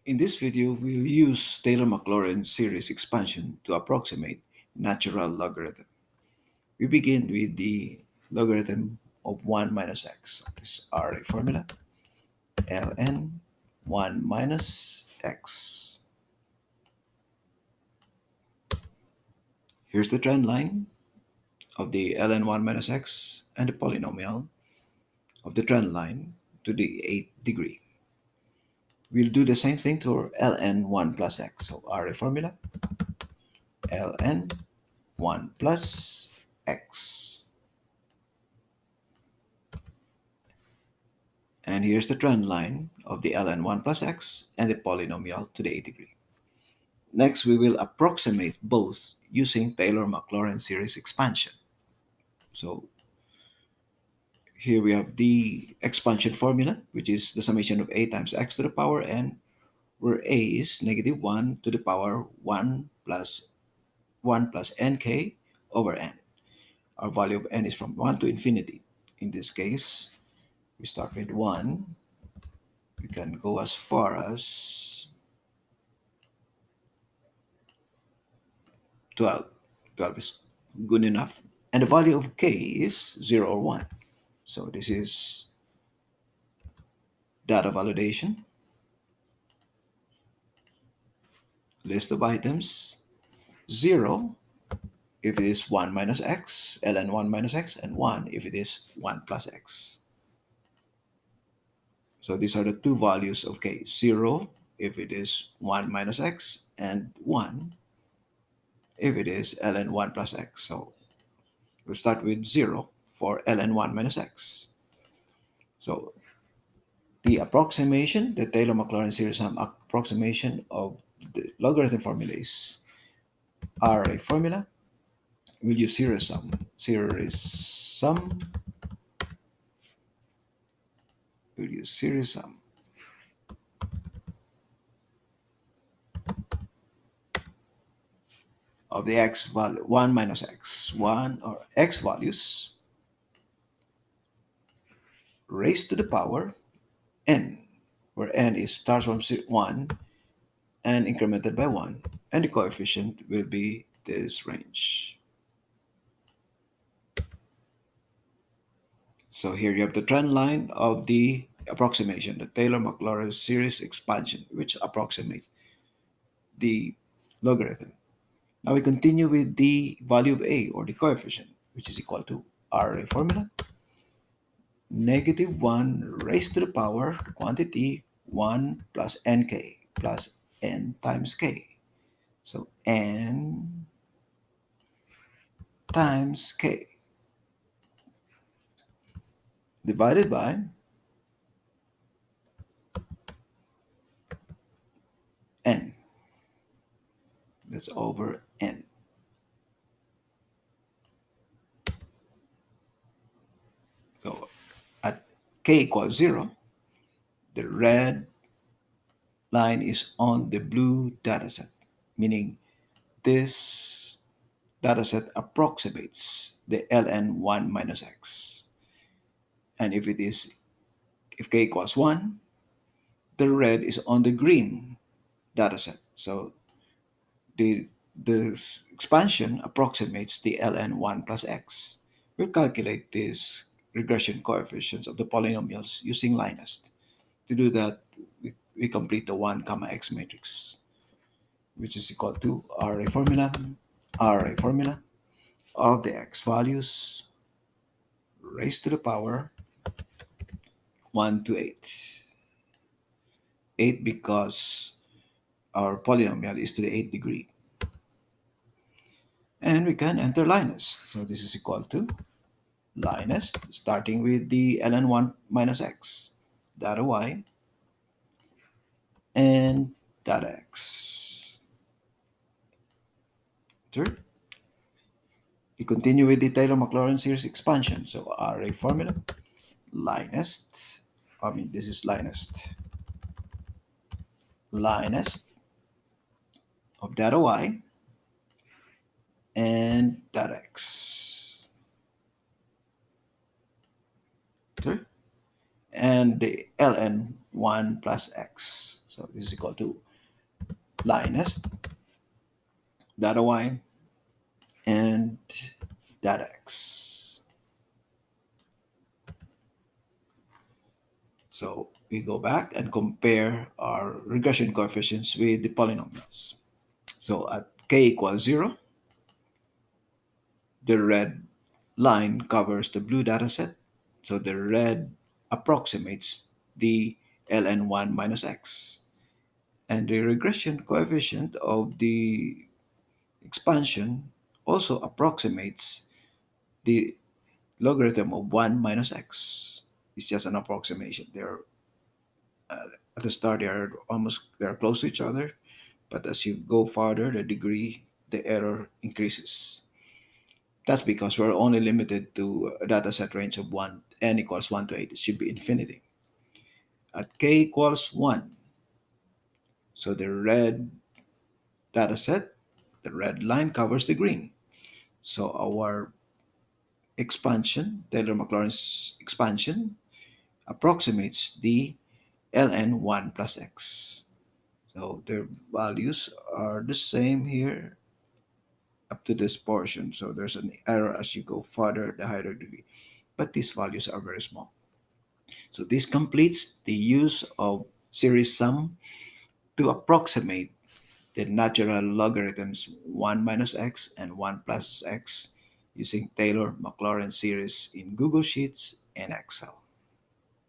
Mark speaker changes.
Speaker 1: In this video, we'll use Taylor-Maclaurin series expansion to approximate natural logarithm. We begin with the logarithm of 1 minus x. So this is our formula, ln 1 minus x. Here's the trend line of the ln 1 minus x and the polynomial of the trend line to the 8th degree. We'll do the same thing to our ln 1 plus x. So our formula, ln 1 plus x. And here's the trend line of the ln 1 plus x and the polynomial to the 8th degree. Next, we will approximate both using Taylor-Maclaurin series expansion. So here we have the expansion formula, which is the summation of a times x to the power n, where a is negative 1 to the power 1 plus nk over n. Our value of n is from 1 to infinity. In this case, we start with 1. We can go as far as 12. 12 is good enough. And the value of k is 0 or 1. So this is data validation. List of items. 0 if it is 1 minus x, ln 1 minus x, and 1 if it is 1 plus x. So these are the two values of k. 0 if it is 1 minus x, and 1 if it is ln 1 plus x. So we'll start with 0 for ln 1 minus x. So the approximation, the Taylor-Maclaurin Seriessum approximation of the logarithm formula is array formula. We'll use Seriessum. We'll use Seriessum. Of the x value, 1 minus x, 1 or x values raised to the power n, where n is starts from 1 and incremented by 1, and the coefficient will be this range. So here you have the trend line of the approximation, the Taylor-Maclaurin series expansion, which approximate the logarithm. Now we continue with the value of a, or the coefficient, which is equal to array formula, negative 1 raised to the power quantity 1 plus nk plus n times k. So n times k divided by n. That's over n. So at k equals 0, the red line is on the blue dataset, meaning this dataset approximates the ln 1 minus x. And if k equals 1, the red is on the green dataset. So the expansion approximates the ln 1 plus x. We'll calculate these regression coefficients of the polynomials using LINEST. To do that, we complete the 1 comma x matrix, which is equal to array formula of the x values raised to the power 1 to 8. 8 because our polynomial is to the 8th degree. And we can enter LINEST. So this is equal to LINEST, starting with the ln 1 minus x, data y, and data x. Third, we continue with the Taylor-Maclaurin series expansion. So array formula, LINEST, this is LINEST of data y and data x. Third, and the ln 1 plus x. So this is equal to LINEST data y and data x. So we go back and compare our regression coefficients with the polynomials. So at k equals 0, the red line covers the blue dataset. So the red approximates the ln1 minus x. And the regression coefficient of the expansion also approximates the logarithm of 1 minus x. It's just an approximation. They're at the start they're close to each other, but as you go farther, the error increases. That's because we're only limited to a data set range of 1, n equals 1 to 8. It should be infinity. At k equals 1, so data set, the red line covers the green. So our expansion, Taylor-Maclaurin's expansion, approximates the ln1 plus x. So their values are the same here up to this portion. So there's an error as you go further, the higher the degree. But these values are very small. So this completes the use of series sum to approximate the natural logarithms 1 minus x and 1 plus x using Taylor-Maclaurin series in Google Sheets and Excel.